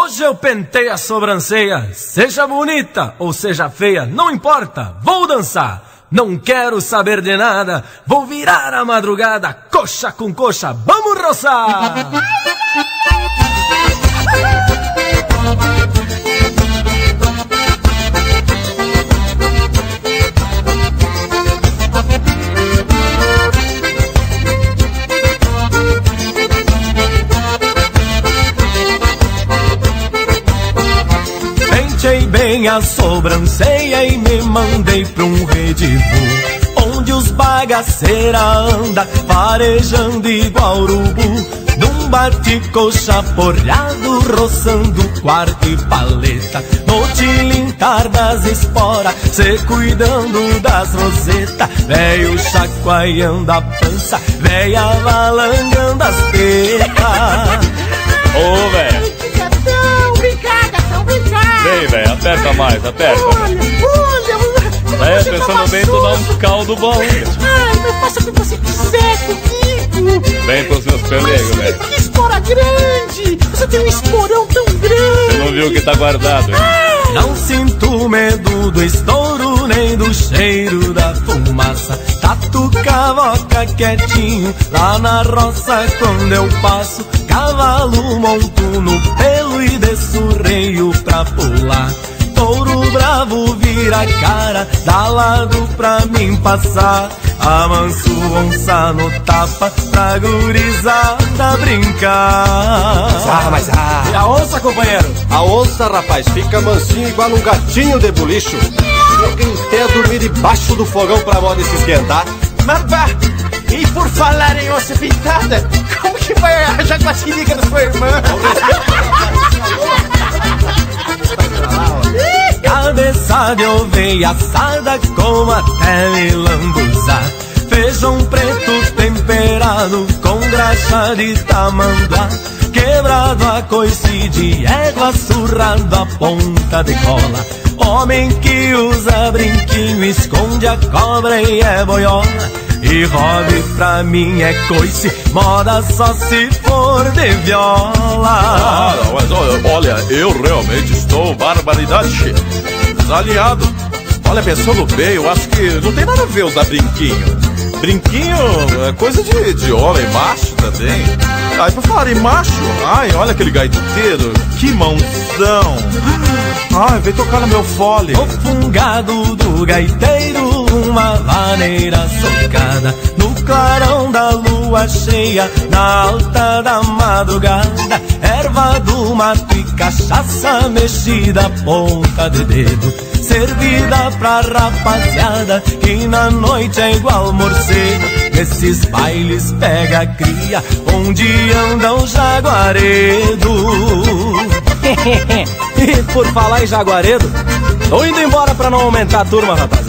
Hoje eu pentei a sobrancelha, seja bonita ou seja feia, não importa, vou dançar. Não quero saber de nada, vou virar a madrugada, coxa com coxa, vamos roçar! Pentei bem a sobrancelha e me mandei pra um redivo, onde os bagaceira anda farejando igual urubu, num bate-coxa porreado, roçando quarto e paleta, no tilintar das esporas, se cuidando das rosetas, velho chacoalhando a pança, velha balangando as tetas. Ô, velho! Vem, velho, aperta mais, aperta. Olha, pensando bem, tu dá um caldo bom. Ai, mas faça o que você quiser comigo. Vem pros meus pelegos, velho. Que espora grande! Você tem um esporão tão grande. Você não viu o que tá guardado, hein? Não sinto medo do estouro, nem do cheiro da fumaça. Tatu cavoca quietinho, lá na roça quando eu passo. Cavalo monto no pelo e desço reio pra pular. Touro bravo vira a cara, dá lado pra mim passar. Amanso onça no tapa, pra gurizada brincar. Mas E a onça, companheiro? a onça, rapaz, fica mansinho igual um gatinho de bolicho. Chega até a dormir debaixo do fogão pra moda se esquentar. Mas vá, e por falar em onça pintada, como que vai a jaguatirica da sua irmã? Cabeça de oveia assada com até milambuza, feijão preto temperado com graxa de tamanduá, quebrado a coice de égua, surrado a ponta de cola. Homem que usa brinquinho, esconde a cobra e é boiola. E hobby pra mim é coice, moda só se for de viola. Não, mas olha, eu realmente estou barbaridade desalinhado. Olha, pensando bem, eu acho que não tem nada a ver usar brinquinho. Brinquinho é coisa de homem, macho também. Aí por falar em macho, ai, olha aquele gaiteiro, que mãozão. Ai, vem tocar no meu fole. O fungado do gaiteiro, uma vaneira socada, no clarão da lua cheia, na alta da madrugada. Erva do mato e cachaça mexida, ponta de dedo, servida pra rapaziada que na noite é igual morcego. Nesses bailes pega a cria, onde andam jaguaredo. E por falar em jaguaredo, tô indo embora pra não aumentar a turma, rapaz.